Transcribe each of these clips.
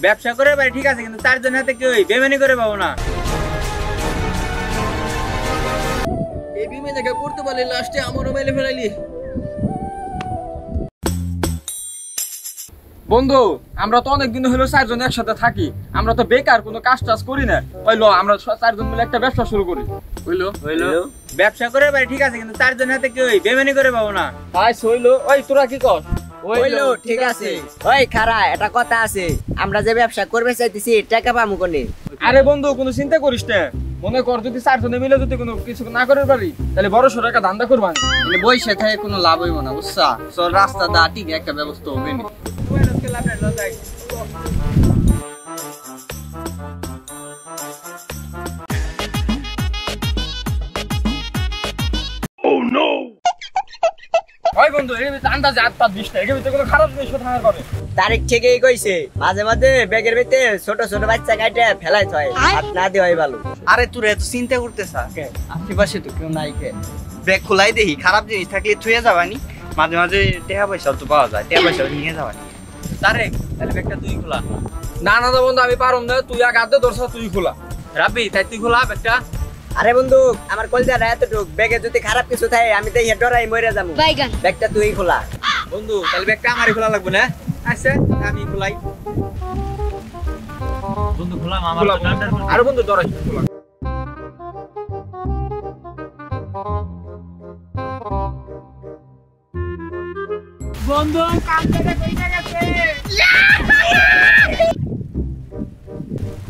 ব্যবসা করে ভাই ঠিক আছে, কিন্তু চারজন হাতে কেউ বেমানি করে পাবো না। এই বিমানকে করতে পারলি লাস্টে আমারও মেলে ফেলাইলি। বন্ধু আমরা তো অনেকদিন হলো চারজন একসাথে থাকি, আমরা তো বেকার কোনো কাজ টাজ করি না। ওই লো আমরা চারজন মিলে একটা ব্যবসা শুরু করি। হইলো ব্যবসা করে ভাই ঠিক আছে, কিন্তু চারজন হাতে কেউ বেমানি করে পাবো না। ভাই হইলো। ওই তোরা কি কর? হইলো ঠিক আছে। ওই খারা একটা কথা আছে, আমরা যে ব্যবসা করবে চাইতেছি টাকা পামু কোনে? আরে বন্ধু কোনো চিন্তা করিস না, মনে কর যদি চারজনে মিলে যদি কোনো কিছু না করে পারি তাহলে বড় সড়ো একটা ধান্দা করবা। বইসে থাকে কোনো লাভ হইব না, বুঝছা? সব রাস্তা দা ঠিক একটা ব্যবস্থা হবে না। ওই বন্ধু এই আন্দাজে 8-20টা এর ভিতরে কোনো খারাপ জিনিস থাকার করে। তারিখ ঠিকই কইছে, মাঝে মাঝে ব্যাগের ভিতরে ছোট ছোট বাচ্চা কাটে ফেলাই হয়, হাত না দেওয়াই ভালো। আরে তোর এত চিন্তা করতেছা আশেপাশে তো কেউ নাই কে? ব্যাগ খোলাই দেখি, খারাপ জিনিস থাকলে থুয়ে যাবানি, মাঝে মাঝে টাকা পয়সা তো পাওয়া যায়, টাকা পয়সা নিয়ে যাবানি। তারেক তাহলে ব্যাগটা তুই খোলা। না না বন্ধু আমি পারুম না, তুই আগে হাতে ধরছ, তুই খোলা। রাব্বি তাই তুই খোলা ব্যাগটা। আরে বন্ধু আমার কলজাটা এতটুক, ব্যাগে যদি খারাপ কিছু থাকে আমি তো ডরাই মরে যাবো। ব্যাগটা তুই খোলা। বন্ধু তাহলে ব্যাগটা আমারই খোলা লাগবে না? আচ্ছা আমি খোলাই। বন্ধু খোলা আমার। আরে বন্ধু ধরাই খোলা। বন্ধু কামটা কইরা গেছে।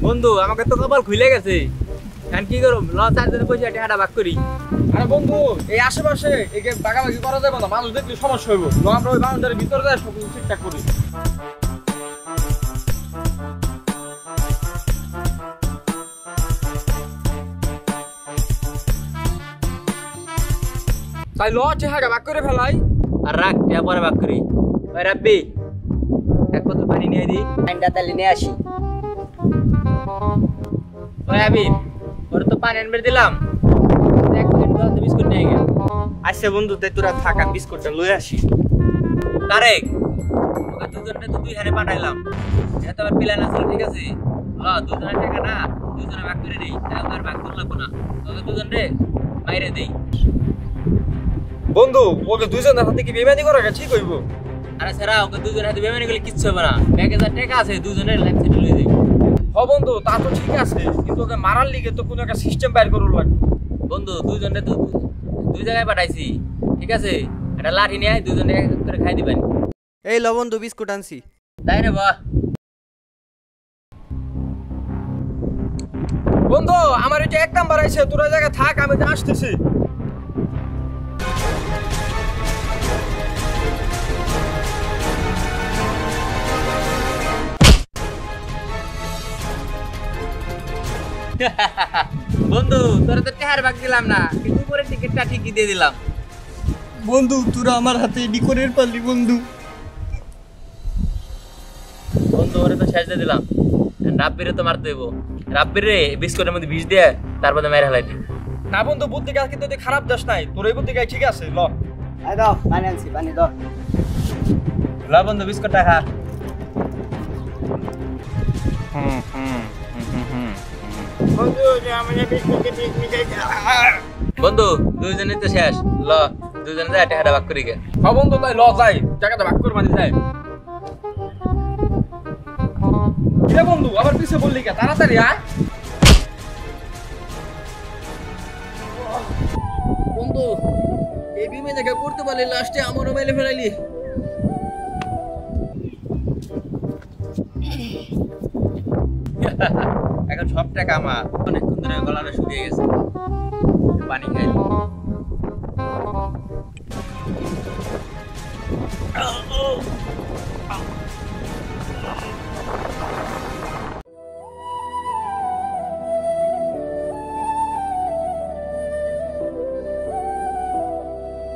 বন্ধু আমাকে তো কপাল খুলে গেছে, এখন কি করব? ল চারজনে পয়সা টাকাটা ভাগ করি। আরে বন্ধু এই আশেপাশে একে বাগাবাগি করা যাবে না, মানুষ দেখলে সমস্যা হইব। ল আমরা ওই বাউন্ডারির ভিতরে যাই সব কিছু ঠিকঠাক করি। তাই ল চেহারা ভাগ করে ফেলাই। আর রাখ টাকা পরে ভাগ করি। ওই রাব্বি এক বোতল পানি নিয়ে দি। পানিটা তাহলে নিয়ে আসি। ওই আবির ওর তো পানি আনবে দিলাম, এক প্লেট বিস্কুট নিয়ে গেল। আচ্ছা বন্ধু তাই তোরা থাকা বিস্কুটটা লয়ে আসি। তারেক ওকে দুজনে তো দুই হারে পাঠাইলাম, এটা তো আবার প্ল্যান আছে, ঠিক আছে? দুজনের টাকা না দুজনে ভাগ করে নেই, তাহলে ভাগ করে লাগবো না, ওকে দুজন রে বাইরে দেই। বন্ধু ওকে দুইজনের হাতে কি বেমানি করা ঠিক হইব? আরে স্যার ওকে দুজনের হাতে বেমানি করলে কিচ্ছু হবে না, ব্যাগে যা টাকা আছে দুজনের লাইফ সেটেল হয়ে যাবে। হ বন্ধু তা তো ঠিক আছে, কিন্তু ওকে মারার লিগে তো কোনো একটা সিস্টেম বাইর করুন লাগবে। বন্ধু দুজনে তো দুই জায়গায় পাঠাইছি, ঠিক আছে? একটা লাঠি নিয়ে দুজনে এক এক করে খাই দিবেন। এই ল বন্ধু বিস্কুট আনছি। তাই রে বাহ। বন্ধু আমার এটা এক নাম্বার আইছে, তোরা জায়গা থাক আমি তো আসতেছি। বন্ধু তোরা তো টাকার ভাগ দিলাম না, কিন্তু উপরের টিকিটটা ঠিকই দিয়ে দিলাম। বন্ধু তোরা আমার হাতে ডিকোরের পারলি বন্ধু। বন্ধু ওরে তো শেষ দিয়ে দিলাম, রাব্বিরে তো মারতে দেবো। রাব্বিরে বিস্কুটের মধ্যে বিষ দিয়ে তারপরে মেরে ফেলাই। না বন্ধু বুদ্ধি গাছ কিন্তু তুই খারাপ যাস নাই, তোর এই বুদ্ধি গাছ ঠিক আছে। ল দাও পানি আনছি, পানি দাও। ল বন্ধু বিস্কুটটা খা। বন্ধু দুইজনে তো শেষ, ল দুইজনে যায় টাকাটা ভাগ করি গে। হ বন্ধু তাই ল যাই, টাকাটা ভাগ করে মানে যাই। কিরে বন্ধু আবার পিছে বললি কে? তাড়াতাড়ি আয়। বন্ধু এই বিমানকে করতে পারলি লাস্টে আমারও মেলে ফেলাইলি। এখন সব টাকা আমার, অনেকক্ষণ ধরে গলাটা শুকিয়ে গেছে, পানি খাই।